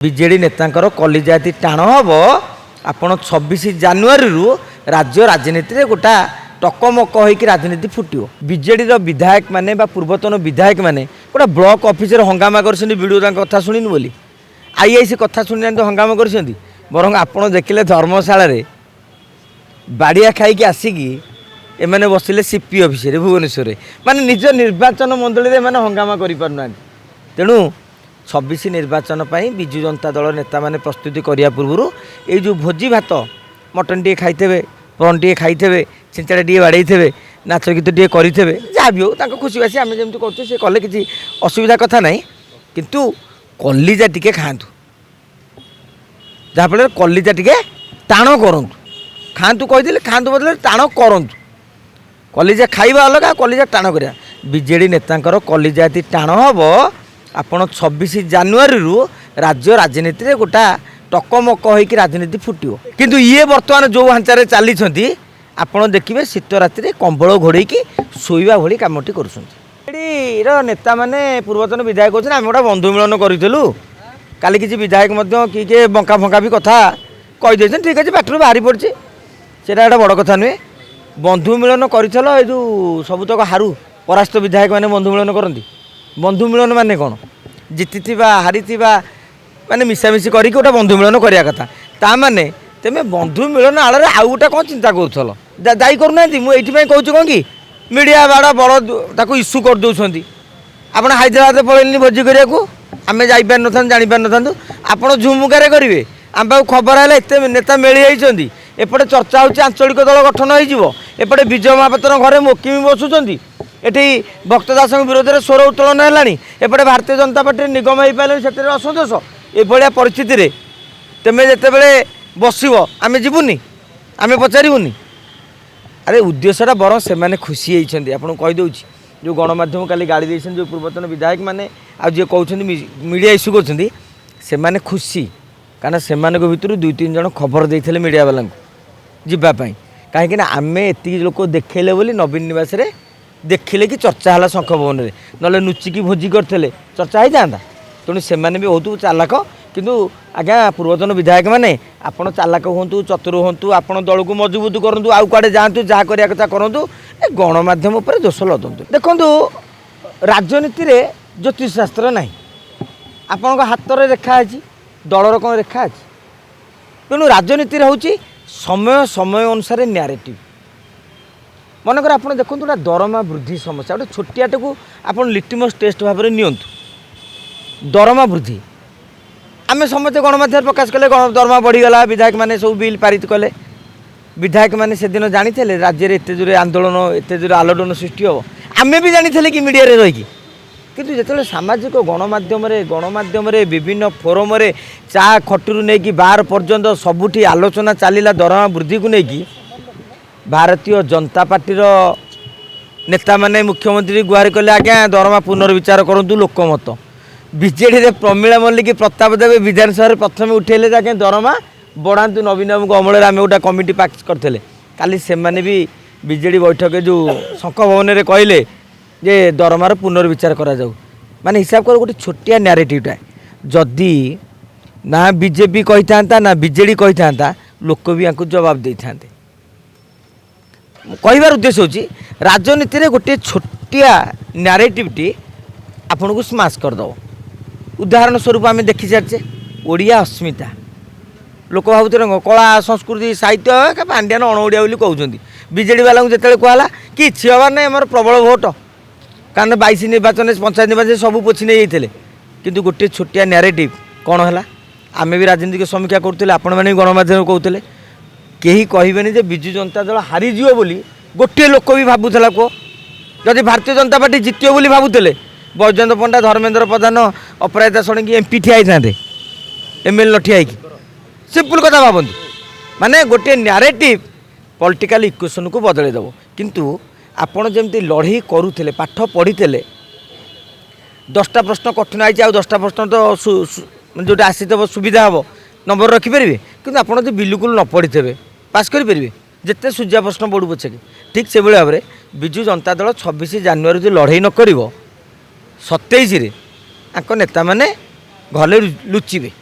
विजेडी नेतांकर कलिजाती टाण हम आपण 26 जानुआरी राज्य राजनीति रे गोटा टकमक होइकी राजनीति फुटियो। विजेडी विधायक माने बा पूर्वतन विधायक माने गोटा ब्लॉक ऑफिस रे हंगामा करछन वीडियो तांक कथा सुनिन बोली आईआईसी कथा सुनिन तो हंगामा करछन बरं आपण देखिले धर्मशाला रे बाड़िया खाई आसिकी एमाने बसिले सीपी ऑफिस रे भुवनेश्वर माने निज निर्वाचन मंडली रे माने हंगामा करि पारना तेणु 26 निर्वाचन पर विजु जनता दल नेता माने प्रस्तुति करिया पूर्व ये जो भोजी भात मटन टे खाइथे प्रन टे खाइथे छिंचाड़ा टे बाड़े नाच गीत टे करें जहाँ भी हो खुशी बासी आम जमी कर कले किसी असुविधा कथा ना किंतु कलिजा टिके खातु जहाँफल कलिजा टिके टाण करूँ खातु कही खातु बदले टाण करूँ कलिजा खाइबा अलग कलिजा टाण करा विजेडी नेतांकर कलिजाती टाण हम आपण 26 जानुआरी राज्य राजनीति रे गोटा टकमक होइकी राजनीति फुटियो किंतु ये वर्तमान जो ढांचारे चली आपण देखिए शीत राति कंबल घोड़े शोवा भली कमटी कर नेता माने पूर्वतन विधायक होते आम गोटा बंधु मिलन करूँ काली किसी विधायक किए बंका फंका भी कथा कहीदे ठीक अच्छे पाटर बाहरी पड़ी से बड़ कथा नुहे बंधु मिलन कर सबुतक हारू परास्त विधायक माने बंधु मिलन करती बंधु मिलन माने कौन जीति हारी माने मिसामिशी करके गोटे बंधु मिलन करिया कथा ता माने तेमे बंधु मिलन आड़ आउ गोटे कौन चिंता करूल दायी करूना मुझे कहूँ कौन कि मीडिया बाड़ बड़ इश्यू कर दौरान आप हैदराबाद पलैनि भोजी करने को आम जापार ना जापार ना आप झुमुकारे करेंगे आम पाक खबर है एत नेता मिली जाइए एपटे चर्चा होची आंचलिक दल गठन होपटे विजय महापात्र घरे मोकिमी बसुँच एटी भक्त दास विरोध में स्वर उत्तोलन है एपटे भारतीय जनता पार्टी निगम हो पारे से असंतोष ये परिस्थिति तेमे जिते बड़े बस आम जीवनी आम पचारूनी अरे उद्देश्यटा बरं से मैंने खुशी होती आपको कहीदे जो गणमाध्यम काली गाड़ी देते जो पूर्वतन विधायक मैंने आज कहते मीडिया इश्यू कर खुशी कारण से भर दुई तीन जन खबर देते मीडिया वाला जीवाई कहीं आम एति लोक देखले बोली नवीन निवास देखिले कि चर्चा है शंख भवन में ना नुचिकी भोजी करते चर्चा हो जाता तेणु से भी बहुत चालाक किंतु आज्ञा पूर्वतन विधायक मैंने आपड़ चालाक हूँ चतुर हूँ आप दल को मजबूत करूँ आउ कड़े जातु जहाँ कराया कथा करूँ गणमाध्यम पर दोष लदतु देखु राजनीति रे ज्योतिष शास्त्र ना आपण हाथ में रेखा अच्छी दलर कौन रेखा अच्छी तेणु राजनीति हूँ समय समय अनुसार न्यारेटिव मनकर आप देखो गोटे दरमा वृद्धि समस्या गोटे छोटियाटे को आप लिटमस टेस्ट भाव में नियंतु दरमा वृद्धि आम समस्ते गणमाध्यम प्रकाश कले दरमा बढ़ीगला विधायक मैंने सब बिल पारित कले विधायक मैंने से दिन जानी राज्य में एत जोरे आंदोलन एत जोरे आलोड़न सृष्टि हम आम भी जानी कि मीडिया रही किंतु जो सामाजिक गणमाध्यम विभिन्न फोरम चा खटू नहीं बार पर्यंत सबुठी आलोचना चलला दरमा वृद्धि को लेकिन भारतीय जनता पार्टी नेता माने मुख्यमंत्री गुहार कले आज्ञा दरमा पुनर्विचार करूँ लोकमत विजेडी रे प्रमीला मल्लिक प्रताप देव विधानसभा प्रथम उठेले आज्ञा दरमा बढ़ातु नवीन बाबू अमल आम गोटे कमिटी पास करते काली से भी विजेडी बैठक जो शंख भवन में कहले जे दरमार पुनर्विचार करा जाऊ माने हिसाब कर गोटे छोटिया न्यारेटिवटा जदि ना बीजेपी कही था ना विजेडी कही था लोक भी यहाँ जवाब दे था कहबार उद्देश्य होची राजनीति रे गोटे छोटिया न्यारेटिवटी आपन को स्माश करदेव उदाहरण स्वरूप आम देखी सारे ओडिया अस्मिता लोक भावुते कला संस्कृति साहित्य पांड्यान अणओडिया बोली कहते विजेडी वाला जिते कहला कि हबार ना आम प्रबल भोट कारण 22 निर्वाचन पंचायत निर्वाचन सब पोछि नहीं जाते किंतु गोटे छोटिया न्यारेटिव कौन है आम भी राजनीतिक समीक्षा करुले आपण मैंने गणमाध्यम कहते कहीं कहबेनि जे विजु जनता दल हारीज बोली गोटे लोक भी भावुला कह जदि भारतीय जनता पार्टी जितियो बोली भावुले बैजयंत पंडा धर्मेंद्र प्रधान अपराजिता षडंगी एमपी ठिया होते एमएलए न ठिया सिंपल कथा भावतु माने गोटे न्यारेटिव पॉलिटिकल इक्वेशन को बदलैदेव किंतु आपण जमी लड़े करुले पाठ पढ़ी 10टा प्रश्न कठिन आई 10टा प्रश्न तो जोटा आसीथ सुविधा हम नंबर रखिपारे कि आप बिल्कुल न पढ़ी थे पास करेंगे जिते सूर्या प्रश्न पड़ू पछे ठीक से भाव में विजु जनता दल 26 जानुआरी जो लड़े न कर 27 नेता मैंने घरे लुचिबे।